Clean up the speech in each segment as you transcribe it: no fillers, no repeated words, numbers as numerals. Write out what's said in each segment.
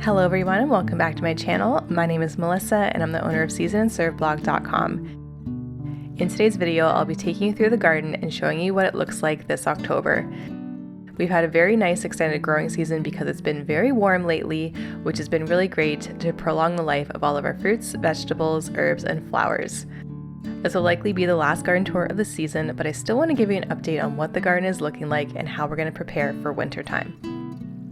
Hello everyone and welcome back to my channel. My name is Melissa and I'm the owner of seasonandserveblog.com. In today's video, I'll be taking you through the garden and showing you what it looks like this October. We've had a very nice extended growing season because it's been very warm lately, which has been really great to prolong the life of all of our fruits, vegetables, herbs, and flowers. This will likely be the last garden tour of the season, but I still want to give you an update on what the garden is looking like and how we're going to prepare for winter time.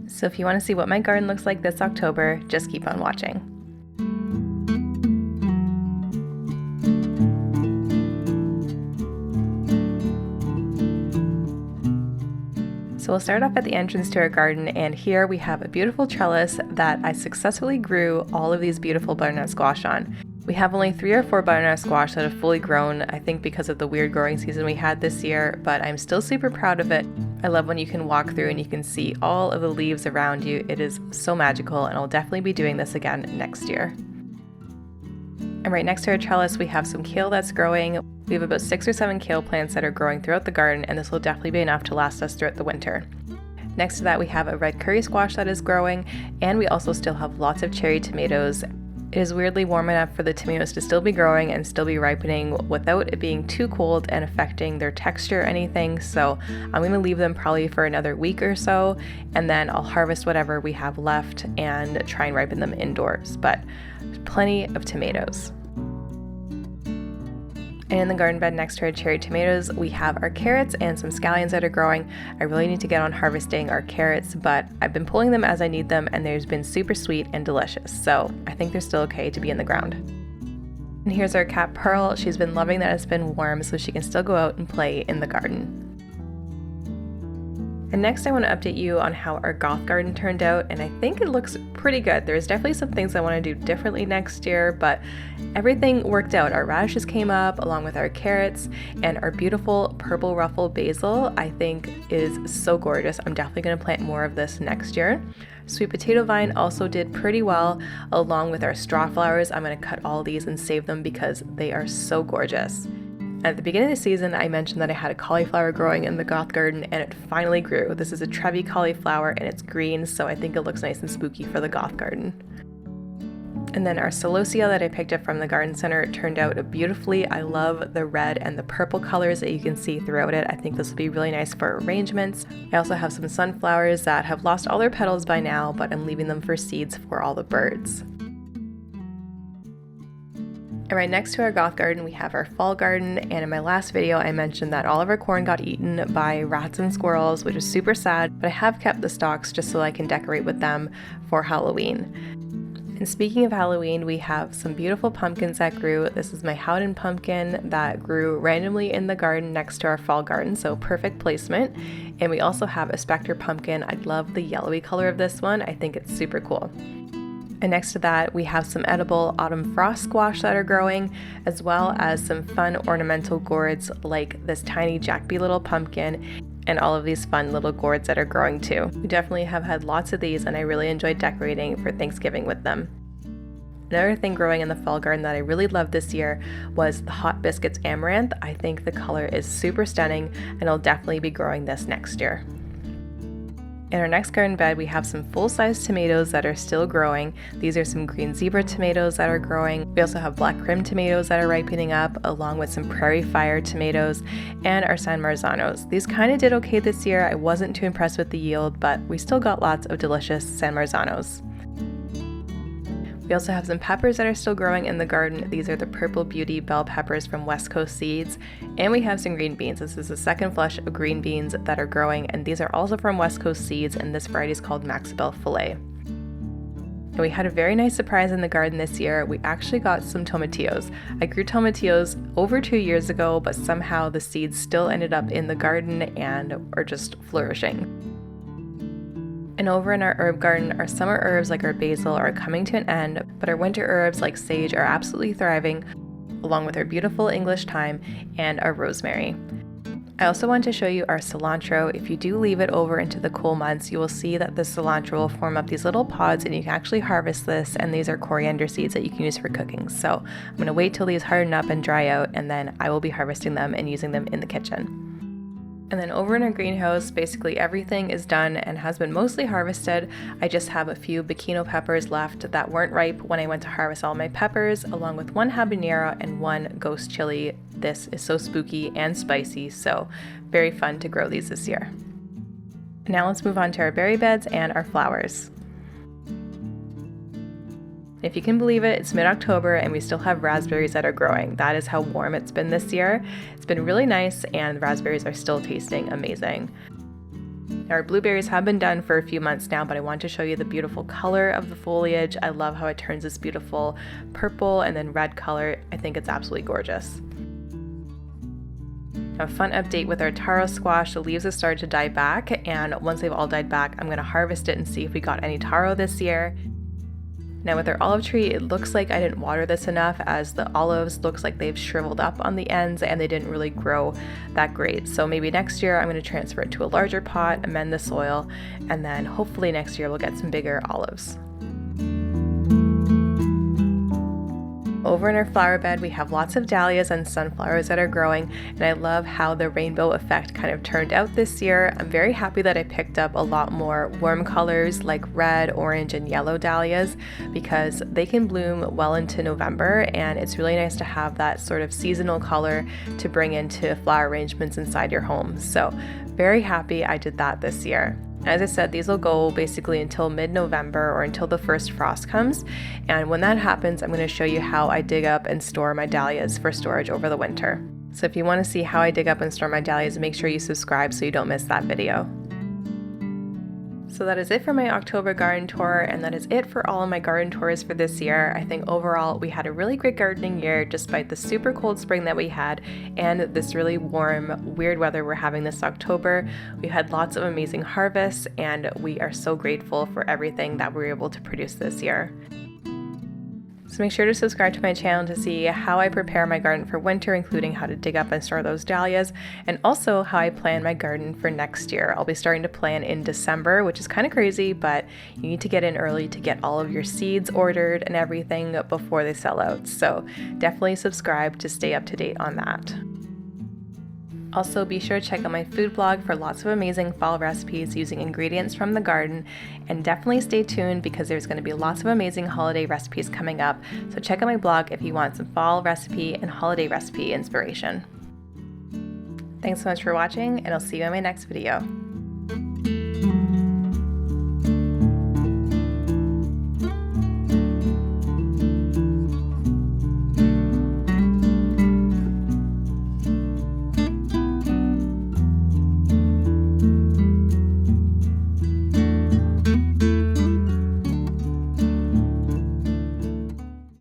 So if you want to see what my garden looks like this October, just keep on watching. So we'll start off at the entrance to our garden, and here we have a beautiful trellis that I successfully grew all of these beautiful butternut squash on. We have only 3 or 4 butternut squash that have fully grown, I think because of the weird growing season we had this year, but I'm still super proud of it. I love when you can walk through and you can see all of the leaves around you. It is so magical, and I'll definitely be doing this again next year. And right next to our trellis, we have some kale that's growing. We have about 6 or 7 kale plants that are growing throughout the garden, and this will definitely be enough to last us throughout the winter. Next to that, we have a red curry squash that is growing, and we also still have lots of cherry tomatoes. It is weirdly warm enough for the tomatoes to still be growing and still be ripening without it being too cold and affecting their texture or anything, so I'm going to leave them probably for another week or so, and then I'll harvest whatever we have left and try and ripen them indoors, but plenty of tomatoes. And in the garden bed next to our cherry tomatoes, we have our carrots and some scallions that are growing. I really need to get on harvesting our carrots, but I've been pulling them as I need them, and they've been super sweet and delicious, so I think they're still okay to be in the ground. And here's our cat Pearl. She's been loving that it's been warm so she can still go out and play in the garden. And next I want to update you on how our goth garden turned out, and I think it looks pretty good. There's definitely some things I want to do differently next year, but everything worked out. Our radishes came up along with our carrots, and our beautiful purple ruffle basil I think is so gorgeous. I'm definitely going to plant more of this next year. Sweet potato vine also did pretty well along with our straw flowers. I'm going to cut all these and save them because they are so gorgeous. At the beginning of the season, I mentioned that I had a cauliflower growing in the goth garden, and it finally grew. This is a Trevi cauliflower, and it's green, so I think it looks nice and spooky for the goth garden. And then our celosia that I picked up from the garden center turned out beautifully. I love the red and the purple colors that you can see throughout it. I think this will be really nice for arrangements. I also have some sunflowers that have lost all their petals by now, but I'm leaving them for seeds for all the birds. And right next to our goth garden, we have our fall garden, and in my last video I mentioned that all of our corn got eaten by rats and squirrels, which is super sad, but I have kept the stalks just so I can decorate with them for Halloween. And speaking of Halloween, we have some beautiful pumpkins that grew. This is my Howden pumpkin that grew randomly in the garden next to our fall garden, so perfect placement. And we also have a Spectre pumpkin. I love the yellowy color of this one. I think it's super cool. And next to that, we have some edible autumn frost squash that are growing, as well as some fun ornamental gourds like this tiny Jack B. Little pumpkin and all of these fun little gourds that are growing too. We definitely have had lots of these, and I really enjoyed decorating for Thanksgiving with them. Another thing growing in the fall garden that I really loved this year was the Hot Biscuits amaranth. I think the color is super stunning, and I'll definitely be growing this next year. In our next garden bed, we have some full-size tomatoes that are still growing. These are some green zebra tomatoes that are growing. We also have black Krim tomatoes that are ripening up, along with some prairie fire tomatoes and our San Marzanos. These kind of did okay this year. I wasn't too impressed with the yield, but we still got lots of delicious San Marzanos. We also have some peppers that are still growing in the garden. These are the Purple Beauty bell peppers from West Coast Seeds. And we have some green beans. This is the second flush of green beans that are growing, and these are also from West Coast Seeds, and this variety is called Maxibel Filet. And we had a very nice surprise in the garden this year. We actually got some tomatillos. I grew tomatillos over 2 years ago, but somehow the seeds still ended up in the garden and are just flourishing. And over in our herb garden, our summer herbs like our basil are coming to an end, but our winter herbs like sage are absolutely thriving, along with our beautiful English thyme and our rosemary. I also want to show you our cilantro. If you do leave it over into the cool months, you will see that the cilantro will form up these little pods, and you can actually harvest this, and these are coriander seeds that you can use for cooking. So I'm going to wait till these harden up and dry out, and then I will be harvesting them and using them in the kitchen. And then over in our greenhouse, basically everything is done and has been mostly harvested. I just have a few Bikino peppers left that weren't ripe when I went to harvest all my peppers, along with one habanero and one ghost chili. This is so spooky and spicy, so very fun to grow these this year. Now let's move on to our berry beds and our flowers. If you can believe it, it's mid-October and we still have raspberries that are growing. That is how warm it's been this year. It's been really nice and the raspberries are still tasting amazing. Our blueberries have been done for a few months now, but I want to show you the beautiful color of the foliage. I love how it turns this beautiful purple and then red color. I think it's absolutely gorgeous. A fun update with our taro squash, the leaves have started to die back, and once they've all died back, I'm going to harvest it and see if we got any taro this year. Now with our olive tree, it looks like I didn't water this enough, as the olives looks like they've shriveled up on the ends and they didn't really grow that great. So maybe next year I'm going to transfer it to a larger pot, amend the soil, and then hopefully next year we'll get some bigger olives. Over in our flower bed, we have lots of dahlias and sunflowers that are growing, and I love how the rainbow effect kind of turned out this year. I'm very happy that I picked up a lot more warm colors like red, orange, and yellow dahlias, because they can bloom well into November, and it's really nice to have that sort of seasonal color to bring into flower arrangements inside your home. So very happy I did that this year. As I said, these will go basically until mid-November or until the first frost comes. And when that happens, I'm going to show you how I dig up and store my dahlias for storage over the winter. So if you want to see how I dig up and store my dahlias, make sure you subscribe so you don't miss that video. So that is it for my October garden tour, and that is it for all of my garden tours for this year. I think overall we had a really great gardening year despite the super cold spring that we had and this really warm, weird weather we're having this October. We had lots of amazing harvests, and we are so grateful for everything that we were able to produce this year. So make sure to subscribe to my channel to see how I prepare my garden for winter, including how to dig up and store those dahlias, and also how I plan my garden for next year. I'll be starting to plan in December, which is kind of crazy, but you need to get in early to get all of your seeds ordered and everything before they sell out. So definitely subscribe to stay up to date on that. Also, be sure to check out my food blog for lots of amazing fall recipes using ingredients from the garden, and definitely stay tuned because there's going to be lots of amazing holiday recipes coming up. So check out my blog if you want some fall recipe and holiday recipe inspiration. Thanks so much for watching, and I'll see you in my next video.